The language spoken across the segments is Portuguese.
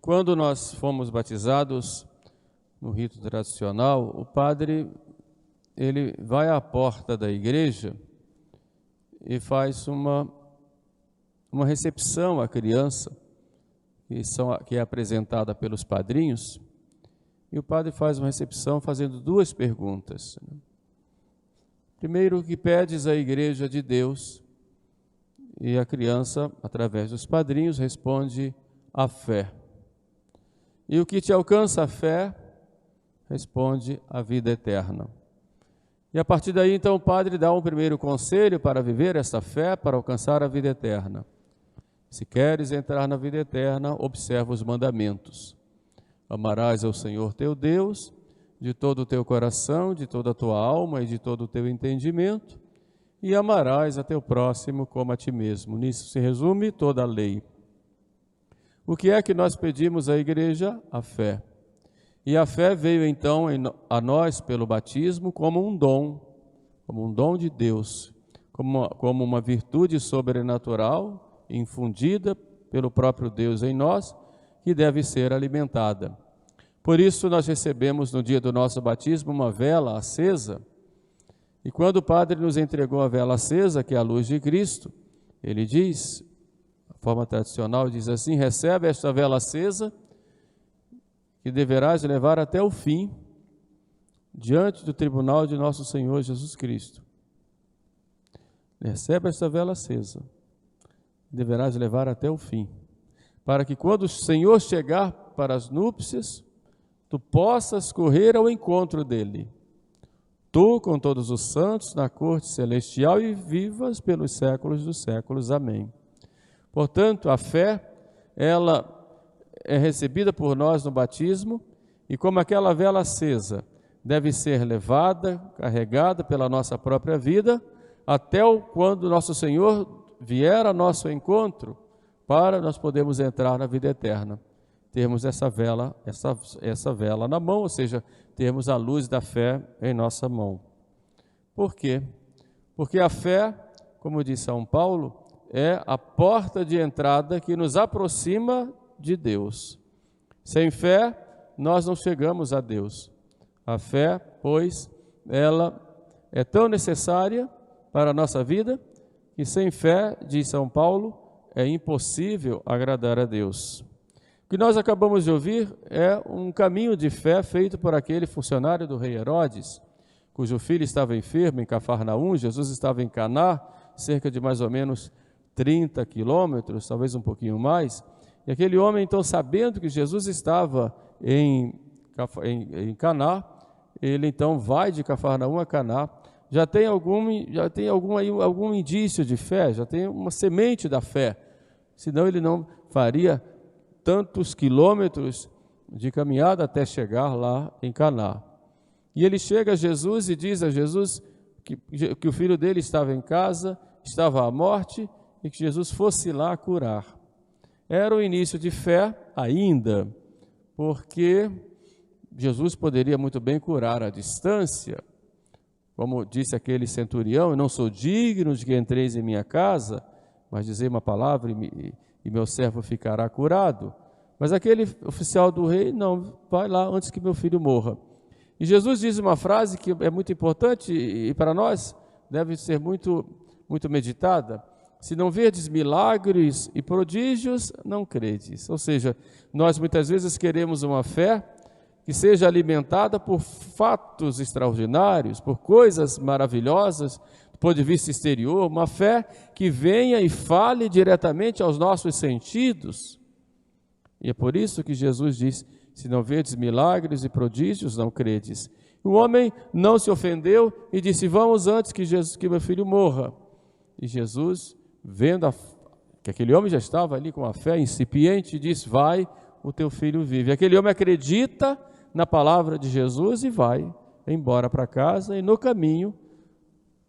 quando nós fomos batizados no rito tradicional, o padre ele vai à porta da igreja e faz uma recepção à criança, que é apresentada pelos padrinhos, e o padre faz uma recepção fazendo duas perguntas. Primeiro, o que pedes à igreja de Deus? E a criança, através dos padrinhos, responde: a fé. E o que te alcança a fé? Responde: a vida eterna. E a partir daí, então, o padre dá um primeiro conselho para viver esta fé, para alcançar a vida eterna. Se queres entrar na vida eterna, observa os mandamentos. Amarás ao Senhor teu Deus de todo o teu coração, de toda a tua alma e de todo o teu entendimento, e amarás a teu próximo como a ti mesmo. Nisso se resume toda a lei. O que é que nós pedimos à igreja? A fé. E a fé veio então a nós pelo batismo como um dom de Deus, como uma virtude sobrenatural infundida pelo próprio Deus em nós, que deve ser alimentada. Por isso nós recebemos no dia do nosso batismo uma vela acesa, e quando o padre nos entregou a vela acesa, que é a luz de Cristo, ele diz, a forma tradicional diz assim: recebe esta vela acesa, que deverás levar até o fim, diante do tribunal de nosso Senhor Jesus Cristo. Recebe esta vela acesa, deverás levar até o fim, para que quando o Senhor chegar para as núpcias, tu possas correr ao encontro dele, tu com todos os santos na corte celestial, e vivas pelos séculos dos séculos. Amém. Portanto, a fé, ela é recebida por nós no batismo, e como aquela vela acesa deve ser levada, carregada pela nossa própria vida, até quando nosso Senhor vier a nosso encontro, para nós podermos entrar na vida eterna. Termos essa vela na mão, ou seja, termos a luz da fé em nossa mão. Por quê? Porque a fé, como diz São Paulo, é a porta de entrada que nos aproxima de Deus. Sem fé, nós não chegamos a Deus. A fé, pois, ela é tão necessária para a nossa vida, que sem fé, diz São Paulo, é impossível agradar a Deus. O que nós acabamos de ouvir é um caminho de fé feito por aquele funcionário do rei Herodes, cujo filho estava enfermo em Cafarnaum. Jesus estava em Caná, cerca de mais ou menos 30 quilômetros, talvez um pouquinho mais, e aquele homem, então, sabendo que Jesus estava em Caná, ele então vai de Cafarnaum a Caná, já tem algum indício de fé, já tem uma semente da fé, senão ele não faria tantos quilômetros de caminhada até chegar lá em Caná. E ele chega a Jesus e diz a Jesus que o filho dele estava em casa, estava à morte, e que Jesus fosse lá curar. Era o início de fé ainda, porque Jesus poderia muito bem curar à distância, como disse aquele centurião: eu não sou digno de que entreis em minha casa, mas dizei uma palavra e meu servo ficará curado. Mas aquele oficial do rei: não, vai lá antes que meu filho morra. E Jesus diz uma frase que é muito importante e para nós deve ser muito meditada: se não verdes milagres e prodígios, não credes. Ou seja, nós muitas vezes queremos uma fé que seja alimentada por fatos extraordinários, por coisas maravilhosas, do ponto de vista exterior, uma fé que venha e fale diretamente aos nossos sentidos. E é por isso que Jesus diz: se não verdes milagres e prodígios, não credes. O homem não se ofendeu e disse: vamos antes que meu filho morra. E Jesus, vendo que aquele homem já estava ali com a fé incipiente, diz: vai, o teu filho vive. Aquele homem acredita na palavra de Jesus e vai embora para casa, e no caminho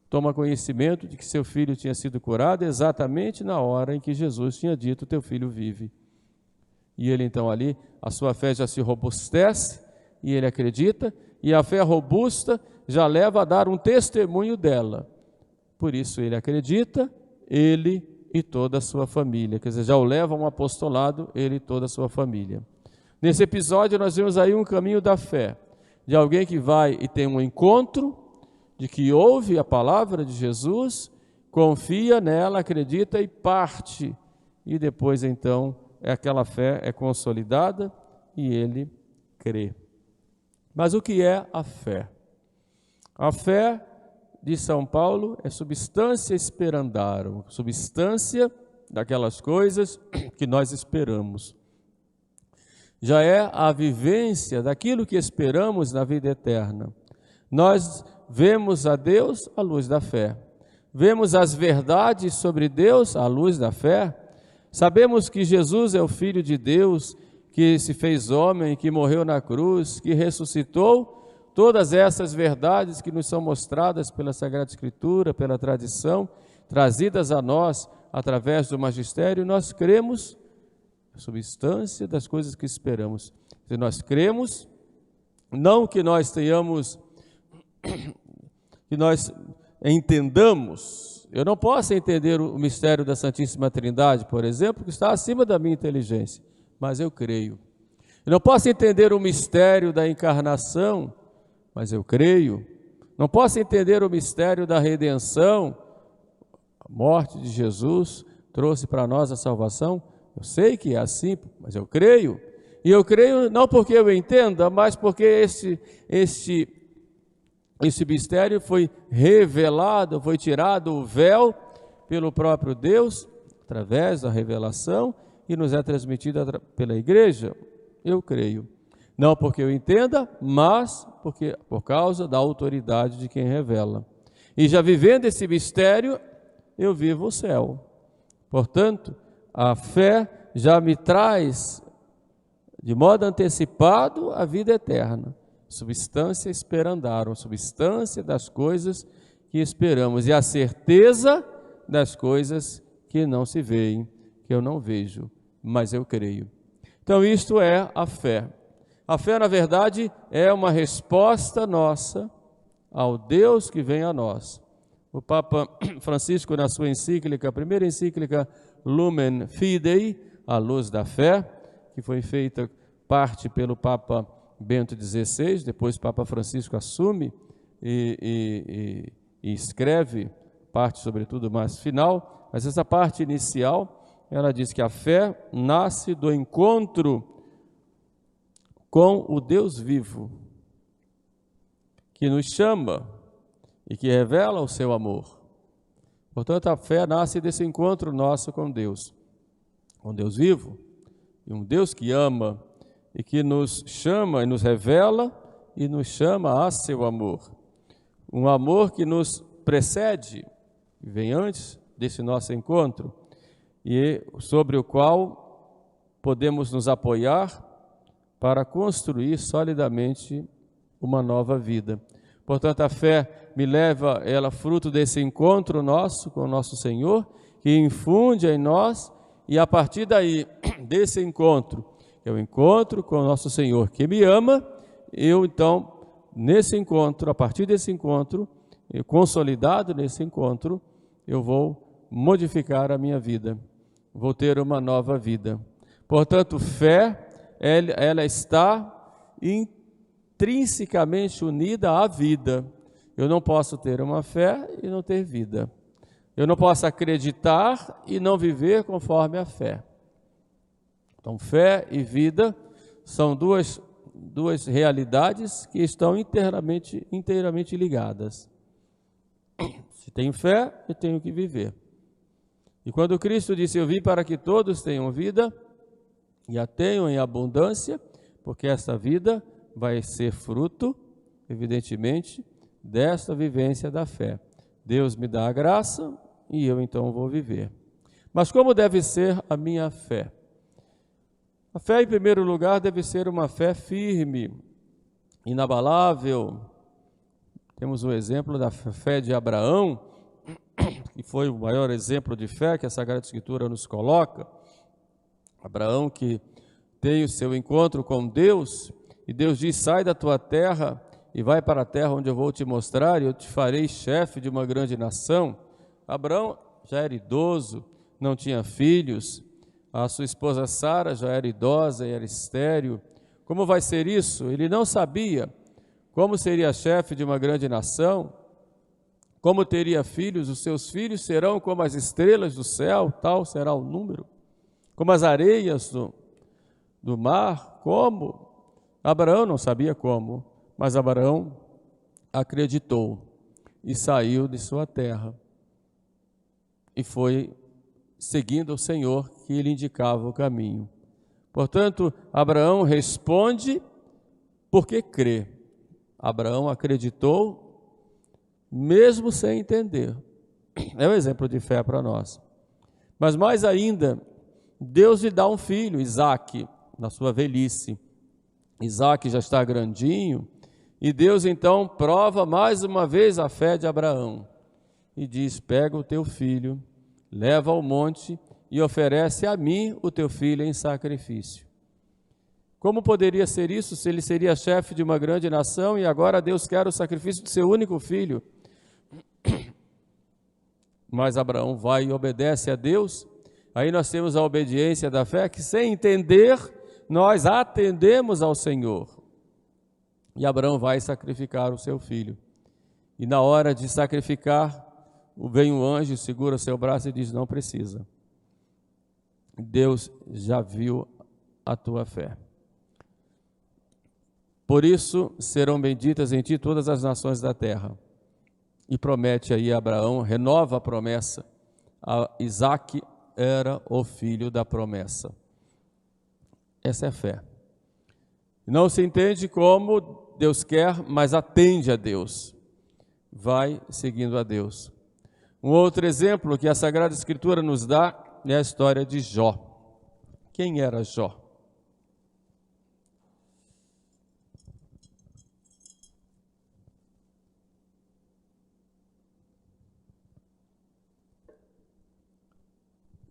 toma conhecimento de que seu filho tinha sido curado exatamente na hora em que Jesus tinha dito: teu filho vive. E ele então ali, a sua fé já se robustece, e ele acredita, e a fé robusta já leva a dar um testemunho dela. Por isso ele acredita, ele e toda a sua família, quer dizer, já o leva a um apostolado, ele e toda a sua família. Nesse episódio nós vemos aí um caminho da fé, de alguém que vai e tem um encontro, de que ouve a palavra de Jesus, confia nela, acredita e parte. E depois então aquela fé é consolidada e ele crê. Mas o que é a fé? A fé, de São Paulo, é substância esperandarum, substância daquelas coisas que nós esperamos. Já é a vivência daquilo que esperamos na vida eterna. Nós vemos a Deus à luz da fé. Vemos as verdades sobre Deus à luz da fé. Sabemos que Jesus é o Filho de Deus, que se fez homem, que morreu na cruz, que ressuscitou. Todas essas verdades que nos são mostradas pela Sagrada Escritura, pela tradição, trazidas a nós através do magistério, nós cremos na substância das coisas que esperamos. Se nós cremos, não que nós tenhamos, que nós entendamos. Eu não posso entender o mistério da Santíssima Trindade, por exemplo, que está acima da minha inteligência, mas eu creio. Eu não posso entender o mistério da encarnação, mas eu creio. Não posso entender o mistério da redenção. A morte de Jesus trouxe para nós a salvação. Eu sei que é assim, mas eu creio. E eu creio não porque eu entenda, mas porque esse mistério foi revelado, foi tirado o véu pelo próprio Deus, através da revelação, e nos é transmitido pela igreja. Eu creio. Não porque eu entenda, mas por causa da autoridade de quem revela. E já vivendo esse mistério, eu vivo o céu. Portanto, a fé já me traz, de modo antecipado, a vida eterna. Substância esperandarum, substância das coisas que esperamos. E a certeza das coisas que não se veem, que eu não vejo, mas eu creio. Então, isto é a fé. A fé, na verdade, é uma resposta nossa ao Deus que vem a nós. O Papa Francisco, na sua encíclica, a primeira encíclica Lumen Fidei, a luz da fé, que foi feita parte pelo Papa Bento XVI, depois o Papa Francisco assume e escreve parte, sobretudo, mais final, mas essa parte inicial, ela diz que a fé nasce do encontro com o Deus vivo, que nos chama e que revela o seu amor. Portanto, a fé nasce desse encontro nosso com Deus vivo, e um Deus que ama e que nos chama e nos revela e nos chama a seu amor. Um amor que nos precede, vem antes desse nosso encontro, e sobre o qual podemos nos apoiar para construir solidamente uma nova vida. Portanto, a fé me leva, ela fruto desse encontro nosso com o nosso Senhor, que infunde em nós, e a partir daí, desse encontro, que é o encontro com o nosso Senhor que me ama, eu então, nesse encontro, a partir desse encontro, consolidado nesse encontro, eu vou modificar a minha vida, vou ter uma nova vida. Portanto, fé, ela está intrinsecamente unida à vida. Eu não posso ter uma fé e não ter vida. Eu não posso acreditar e não viver conforme a fé. Então, fé e vida são duas realidades que estão inteiramente ligadas. Se tenho fé, eu tenho que viver. E quando Cristo disse, eu vim para que todos tenham vida, e a tenham em abundância, porque essa vida vai ser fruto, evidentemente, desta vivência da fé. Deus me dá a graça e eu então vou viver. Mas como deve ser a minha fé? A fé, em primeiro lugar, deve ser uma fé firme, inabalável. Temos o exemplo da fé de Abraão, que foi o maior exemplo de fé que a Sagrada Escritura nos coloca. Abraão que tem o seu encontro com Deus, e Deus diz, sai da tua terra e vai para a terra onde eu vou te mostrar, e eu te farei chefe de uma grande nação. Abraão já era idoso, não tinha filhos, a sua esposa Sara já era idosa e era estéril, Como vai ser isso? Ele não sabia como seria chefe de uma grande nação, como teria filhos, os seus filhos serão como as estrelas do céu, tal será o número, como as areias do mar, como? Abraão não sabia como, mas Abraão acreditou e saiu de sua terra e foi seguindo o Senhor que lhe indicava o caminho. Portanto, Abraão responde porque crê. Abraão acreditou, mesmo sem entender. É um exemplo de fé para nós. Mas mais ainda, Deus lhe dá um filho, Isaque, na sua velhice. Isaque já está grandinho, e Deus então prova mais uma vez a fé de Abraão. E diz, pega o teu filho, leva ao monte e oferece a mim o teu filho em sacrifício. Como poderia ser isso se ele seria chefe de uma grande nação e agora Deus quer o sacrifício do seu único filho? Mas Abraão vai e obedece a Deus. Aí nós temos a obediência da fé, que sem entender, nós atendemos ao Senhor. E Abraão vai sacrificar o seu filho. E na hora de sacrificar, vem um anjo, segura seu braço e diz, não precisa. Deus já viu a tua fé. Por isso serão benditas em ti todas as nações da terra. E promete aí a Abraão, renova a promessa. Isaque era o filho da promessa. Essa é a fé. Não se entende como Deus quer, mas atende a Deus. Vai seguindo a Deus. Um outro exemplo que a Sagrada Escritura nos dá é a história de Jó. Quem era Jó?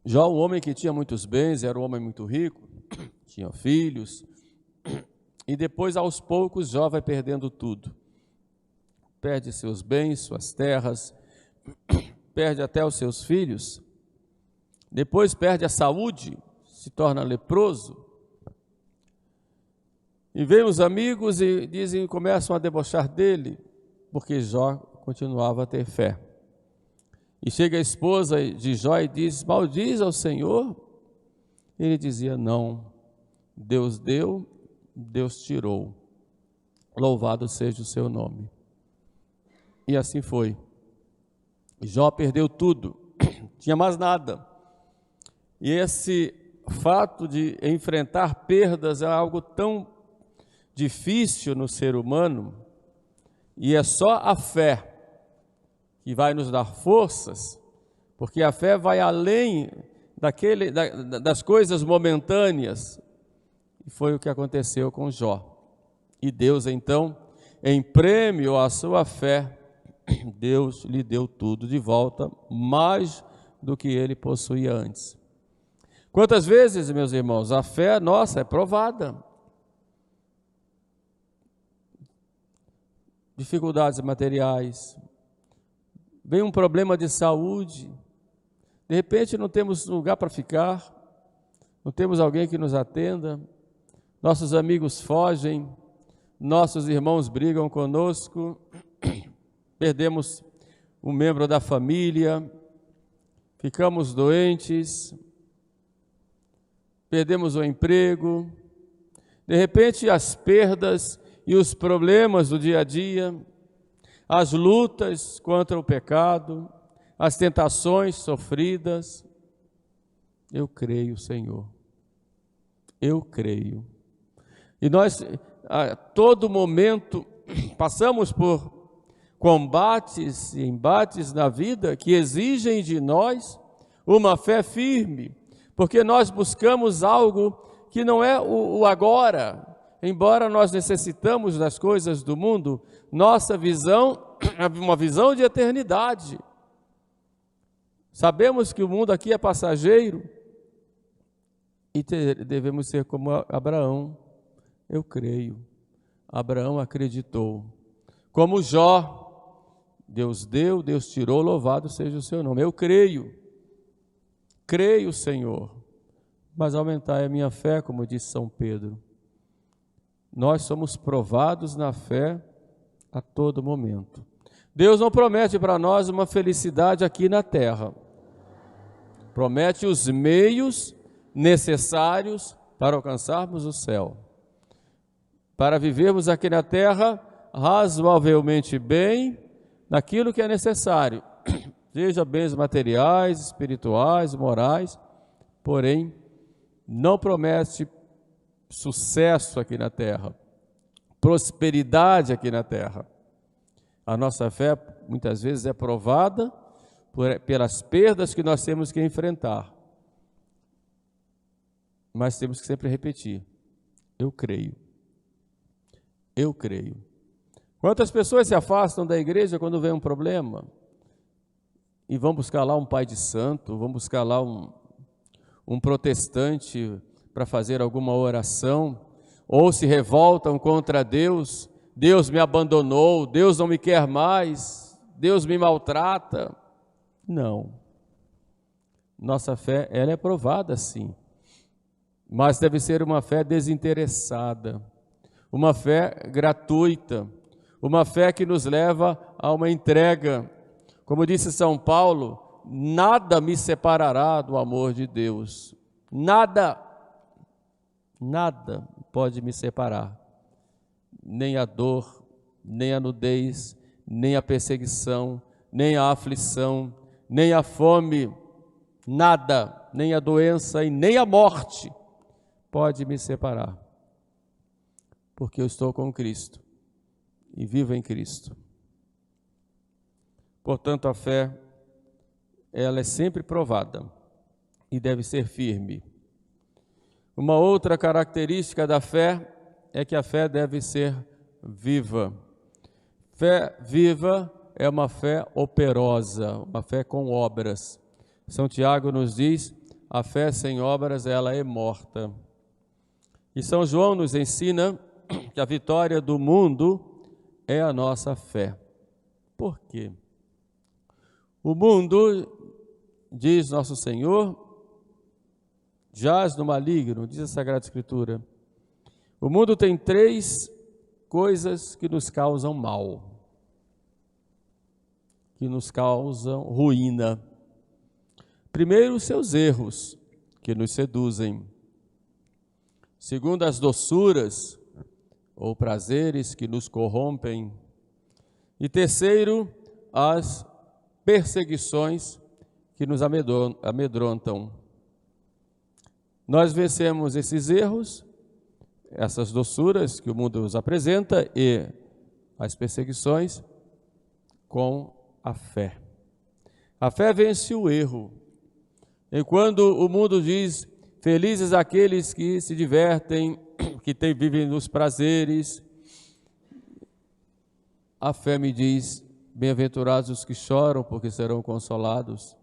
Jó, um homem que tinha muitos bens, era um homem muito rico, tinha filhos, e depois, aos poucos, Jó vai perdendo tudo. Perde seus bens, suas terras, perde até os seus filhos, depois perde a saúde, se torna leproso. E vem os amigos e dizem, começam a debochar dele, porque Jó continuava a ter fé. E chega a esposa de Jó e diz, maldiz ao Senhor. Ele dizia, não, Deus deu, Deus tirou, louvado seja o seu nome. E assim foi. Jó perdeu tudo, tinha mais nada. E esse fato de enfrentar perdas é algo tão difícil no ser humano, e é só a fé que vai nos dar forças, porque a fé vai além das coisas momentâneas, e foi o que aconteceu com Jó. E Deus então, em prêmio à sua fé, Deus lhe deu tudo de volta, mais do que ele possuía antes. Quantas vezes, meus irmãos, a fé nossa é provada. Dificuldades materiais, vem um problema de saúde, de repente não temos lugar para ficar, não temos alguém que nos atenda, nossos amigos fogem, nossos irmãos brigam conosco, perdemos um membro da família, ficamos doentes, perdemos o emprego, de repente as perdas e os problemas do dia a dia, as lutas contra o pecado, as tentações sofridas. Eu creio, Senhor, eu creio. E nós, a todo momento, passamos por combates e embates na vida que exigem de nós uma fé firme, porque nós buscamos algo que não é o agora. Embora nós necessitamos das coisas do mundo, nossa visão é uma visão de eternidade. Sabemos que o mundo aqui é passageiro e devemos ser como Abraão. Eu creio. Abraão acreditou. Como Jó, Deus deu, Deus tirou, louvado seja o seu nome. Eu creio. Creio, Senhor, mas aumentai a minha fé, como disse São Pedro. nós somos provados na fé a todo momento. Deus não promete para nós uma felicidade aqui na terra. Promete os meios necessários para alcançarmos o céu. Para vivermos aqui na terra razoavelmente bem, naquilo que é necessário, seja bens materiais, espirituais, morais, porém, não promete sucesso aqui na terra, prosperidade aqui na terra. A nossa fé, muitas vezes, é provada pelas perdas que nós temos que enfrentar. Mas temos que sempre repetir: eu creio. Eu creio. Quantas pessoas se afastam da igreja quando vem um problema e vão buscar lá um pai de santo, vão buscar lá um protestante para fazer alguma oração, ou se revoltam contra Deus: Deus me abandonou, Deus não me quer mais, Deus me maltrata. Não. Nossa fé, ela é provada sim, mas deve ser uma fé desinteressada, uma fé gratuita, uma fé que nos leva a uma entrega. Como disse São Paulo, nada me separará do amor de Deus. Nada pode me separar. Nem a dor, nem a nudez, nem a perseguição, nem a aflição, nem a fome, nada, nem a doença e nem a morte pode me separar. Porque eu estou com Cristo e vivo em Cristo. Portanto, a fé, ela é sempre provada e deve ser firme. Uma outra característica da fé é que a fé deve ser viva. Fé viva é uma fé operosa, uma fé com obras. São Tiago nos diz: a fé sem obras, ela é morta. E São João nos ensina que a vitória do mundo é a nossa fé. Por quê? O mundo, diz nosso Senhor, jaz no maligno, diz a Sagrada Escritura. O mundo tem 3 coisas que nos causam mal, que nos causam ruína. Primeiro, os seus erros, que nos seduzem. Segundo, as doçuras ou prazeres que nos corrompem. E terceiro, as perseguições que nos amedrontam. Nós vencemos esses erros, essas doçuras que o mundo nos apresenta e as perseguições com a fé. A fé vence o erro. E quando o mundo diz: felizes aqueles que se divertem, que vivem nos prazeres, a fé me diz: bem-aventurados os que choram, porque serão consolados.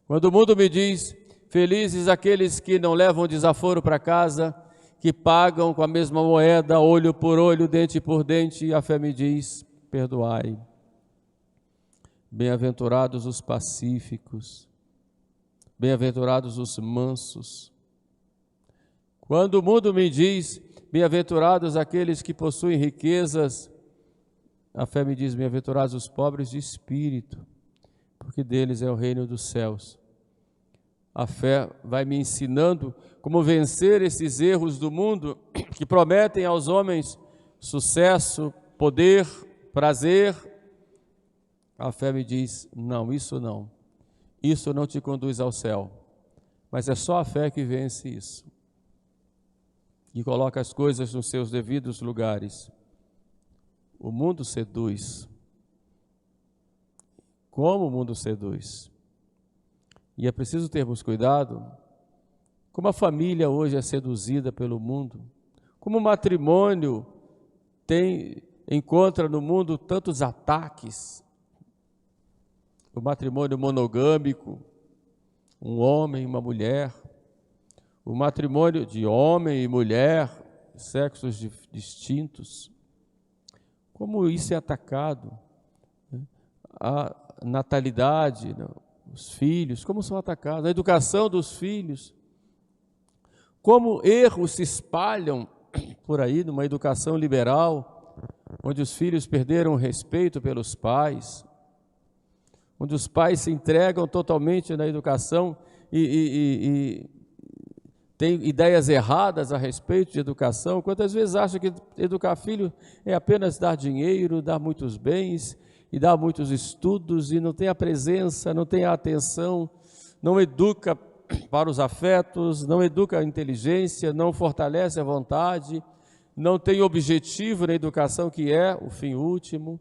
Quando o mundo me diz: felizes aqueles que não levam desaforo para casa, que pagam com a mesma moeda, olho por olho, dente por dente, a fé me diz: perdoai. Bem-aventurados os pacíficos, bem-aventurados os mansos. Quando o mundo me diz: bem-aventurados aqueles que possuem riquezas, a fé me diz: bem-aventurados os pobres de espírito, porque deles é o reino dos céus. A fé vai me ensinando como vencer esses erros do mundo que prometem aos homens sucesso, poder, prazer. A fé me diz: não, isso não te conduz ao céu, mas é só a fé que vence isso e coloca as coisas nos seus devidos lugares. O mundo seduz. Como o mundo seduz? E é preciso termos cuidado, como a família hoje é seduzida pelo mundo, como o matrimônio encontra no mundo tantos ataques. O matrimônio monogâmico, um homem e uma mulher, o matrimônio de homem e mulher, sexos distintos, como isso é atacado, a natalidade, os filhos, como são atacados, a educação dos filhos, como erros se espalham por aí, numa educação liberal, onde os filhos perderam o respeito pelos pais, onde os pais se entregam totalmente na educação e têm ideias erradas a respeito de educação. Quantas vezes acham que educar filho é apenas dar dinheiro, dar muitos bens e dar muitos estudos, e não tem a presença, não tem a atenção, não educa para os afetos, não educa a inteligência, não fortalece a vontade, não tem objetivo na educação, que é o fim último.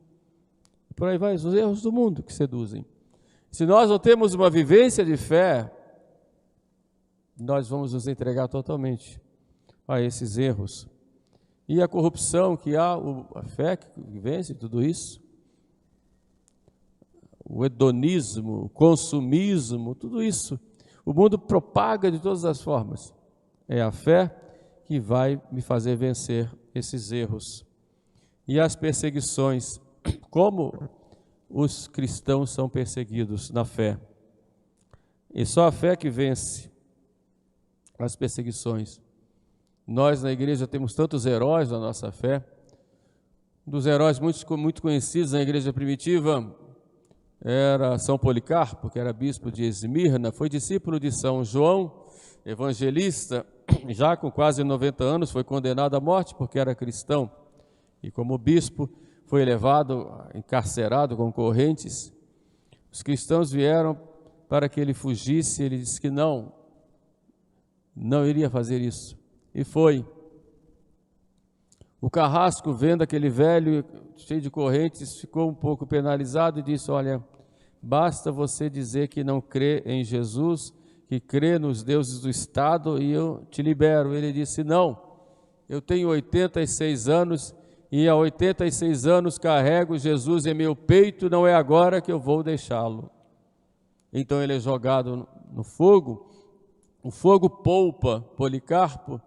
Por aí vai, os erros do mundo que seduzem. Se nós não temos uma vivência de fé, nós vamos nos entregar totalmente a esses erros. E a corrupção que há, a fé que vence tudo isso, o hedonismo, o consumismo, tudo isso, o mundo propaga de todas as formas. É a fé que vai me fazer vencer esses erros. E as perseguições, como os cristãos são perseguidos na fé. E só a fé que vence as perseguições. Nós na igreja temos tantos heróis da nossa fé. Um dos heróis muito conhecidos na igreja primitiva era São Policarpo, que era bispo de Esmirna, foi discípulo de São João, evangelista, já com quase 90 anos, foi condenado à morte porque era cristão. E como bispo, foi levado, encarcerado com correntes. Os cristãos vieram para que ele fugisse, ele disse que não iria fazer isso. E foi. O carrasco, vendo aquele velho cheio de correntes, ficou um pouco penalizado e disse: olha, basta você dizer que não crê em Jesus, que crê nos deuses do Estado, e eu te libero. Ele disse: não, eu tenho 86 anos e há 86 anos carrego Jesus em meu peito, não é agora que eu vou deixá-lo. Então ele é jogado no fogo, o fogo poupa Policarpo,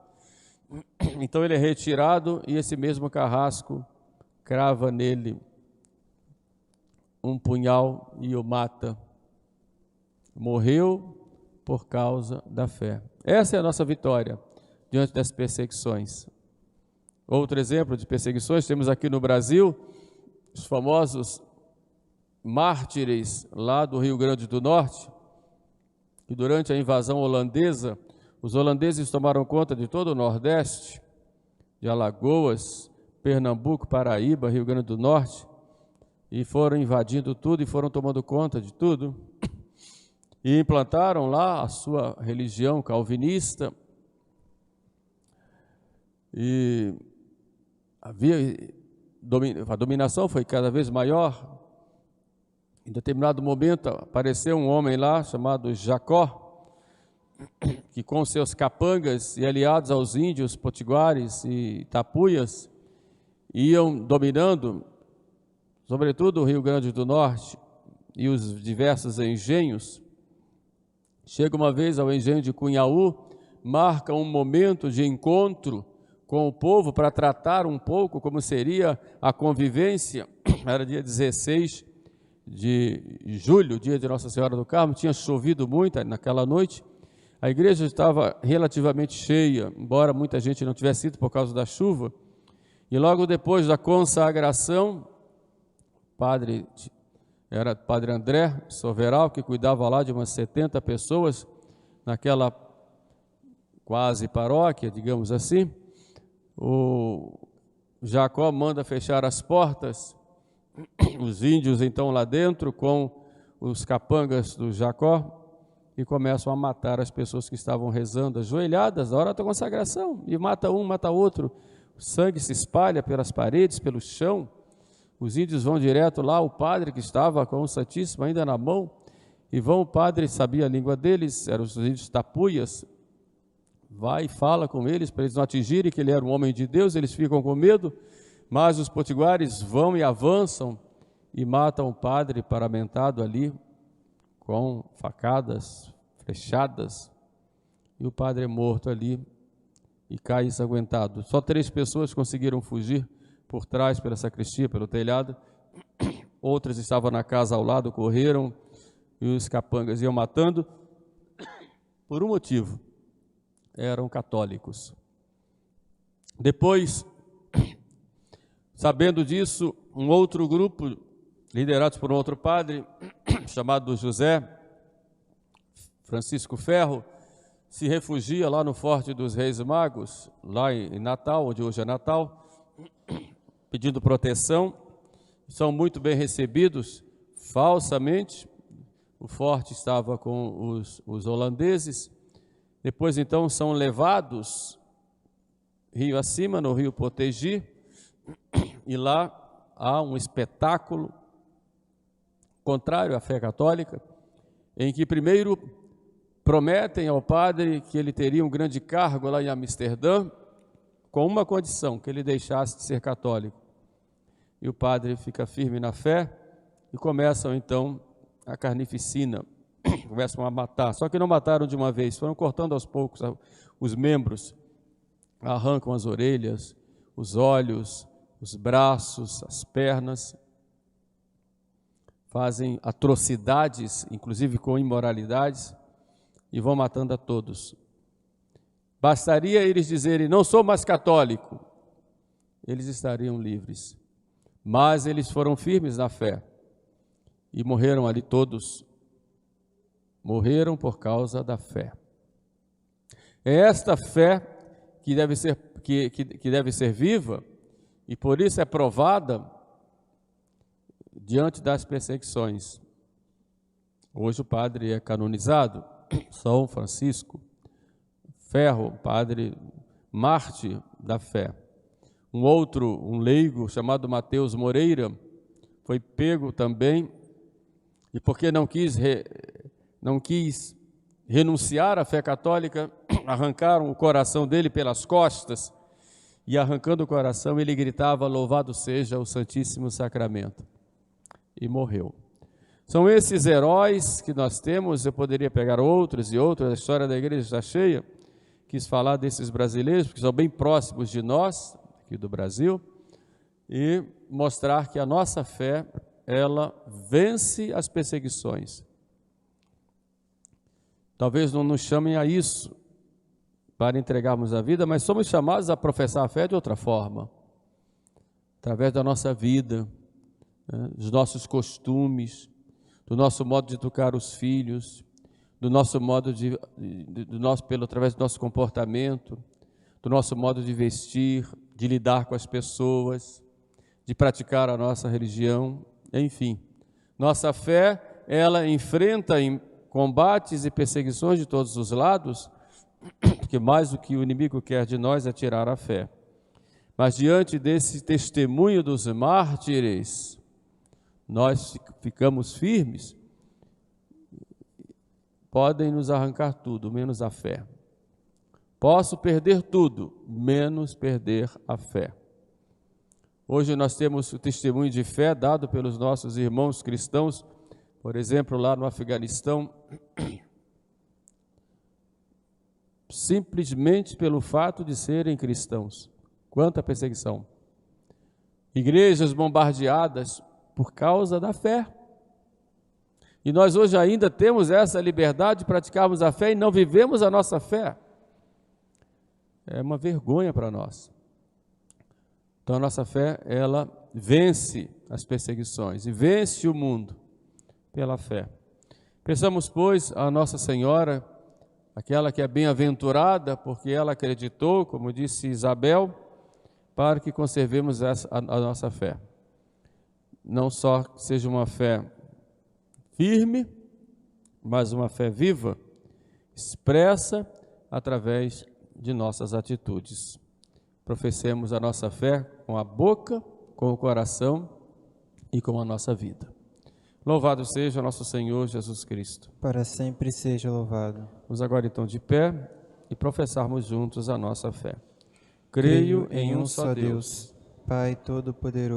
então ele é retirado e esse mesmo carrasco crava nele um punhal e o mata. Morreu por causa da fé. Essa é a nossa vitória diante das perseguições. Outro exemplo de perseguições temos aqui no Brasil, os famosos mártires lá do Rio Grande do Norte, que durante a invasão holandesa, os holandeses tomaram conta de todo o Nordeste, de Alagoas, Pernambuco, Paraíba, Rio Grande do Norte, e foram invadindo tudo e foram tomando conta de tudo, e implantaram lá a sua religião calvinista, e a dominação foi cada vez maior. Em determinado momento apareceu um homem lá chamado Jacó, que com seus capangas e aliados aos índios potiguares e tapuias iam dominando, sobretudo o Rio Grande do Norte e os diversos engenhos. Chega uma vez ao engenho de Cunhaú, marca um momento de encontro com o povo para tratar um pouco como seria a convivência. Era dia 16 de julho, dia de Nossa Senhora do Carmo, tinha chovido muito naquela noite, a igreja estava relativamente cheia, embora muita gente não tivesse ido por causa da chuva, e logo depois da consagração, era Padre André Soveral, que cuidava lá de umas 70 pessoas, naquela quase paróquia, digamos assim. O Jacó manda fechar as portas, os índios então lá dentro com os capangas do Jacó e começam a matar as pessoas que estavam rezando ajoelhadas na hora da consagração, e mata um, mata outro, o sangue se espalha pelas paredes, pelo chão. Os índios vão direto lá, o padre que estava com o Santíssimo ainda na mão, e o padre sabia a língua deles, eram os índios tapuias, vai e fala com eles para eles não atingirem que ele era um homem de Deus. Eles ficam com medo, mas os potiguares vão e avançam e matam o padre paramentado ali com facadas, flechadas, e o padre é morto ali e cai ensanguentado. Só 3 pessoas conseguiram fugir por trás, pela sacristia, pelo telhado. Outras estavam na casa ao lado, correram, e os capangas iam matando por um motivo: eram católicos. Depois, sabendo disso, um outro grupo, liderados por um outro padre, chamado José Francisco Ferro, se refugia lá no Forte dos Reis Magos, lá em Natal, onde hoje é Natal, pedindo proteção. São muito bem recebidos, falsamente. O forte estava com os holandeses. Depois, então, são levados rio acima, no rio Potegi, e lá há um espetáculo contrário à fé católica, em que primeiro prometem ao padre que ele teria um grande cargo lá em Amsterdã, com uma condição, que ele deixasse de ser católico. E o padre fica firme na fé e começam então a carnificina, começam a matar. Só que não mataram de uma vez, foram cortando aos poucos os membros, arrancam as orelhas, os olhos, os braços, as pernas, fazem atrocidades, inclusive com imoralidades, e vão matando a todos. Bastaria eles dizerem, não sou mais católico, eles estariam livres. Mas eles foram firmes na fé e morreram ali todos. Morreram por causa da fé. É esta fé que deve ser, que deve ser viva e por isso é provada diante das perseguições. Hoje o padre é canonizado, São Francisco Ferro, padre mártir da fé. Um leigo chamado Mateus Moreira, foi pego também, e porque não quis renunciar à fé católica, arrancaram o coração dele pelas costas, e arrancando o coração ele gritava, louvado seja o Santíssimo Sacramento, e morreu. São esses heróis que nós temos, eu poderia pegar outros e outros, a história da igreja está cheia, quis falar desses brasileiros, porque são bem próximos de nós, aqui do Brasil, e mostrar que a nossa fé, ela vence as perseguições. Talvez não nos chamem a isso, para entregarmos a vida, mas somos chamados a professar a fé de outra forma, através da nossa vida, dos nossos costumes, do nosso modo de educar os filhos, do nosso modo através do nosso comportamento, do nosso modo de vestir, de lidar com as pessoas, de praticar a nossa religião, enfim. Nossa fé, ela enfrenta em combates e perseguições de todos os lados, porque mais do que o inimigo quer de nós é tirar a fé. Mas diante desse testemunho dos mártires, nós ficamos firmes. Podem nos arrancar tudo, menos a fé. Posso perder tudo, menos perder a fé. Hoje nós temos o testemunho de fé dado pelos nossos irmãos cristãos, por exemplo, lá no Afeganistão, simplesmente pelo fato de serem cristãos. Quanta perseguição! Igrejas bombardeadas por causa da fé. E nós hoje ainda temos essa liberdade de praticarmos a fé e não vivemos a nossa fé. É uma vergonha para nós. Então a nossa fé, ela vence as perseguições e vence o mundo pela fé. Peçamos, pois, a Nossa Senhora, aquela que é bem-aventurada, porque ela acreditou, como disse Isabel, para que conservemos a nossa fé. Não só seja uma fé firme, mas uma fé viva, expressa através de nossas atitudes. Professemos a nossa fé com a boca, com o coração e com a nossa vida. Louvado seja nosso Senhor Jesus Cristo. Para sempre seja louvado. Vamos agora então de pé e professarmos juntos a nossa fé. Creio em um só Deus, Pai Todo-Poderoso,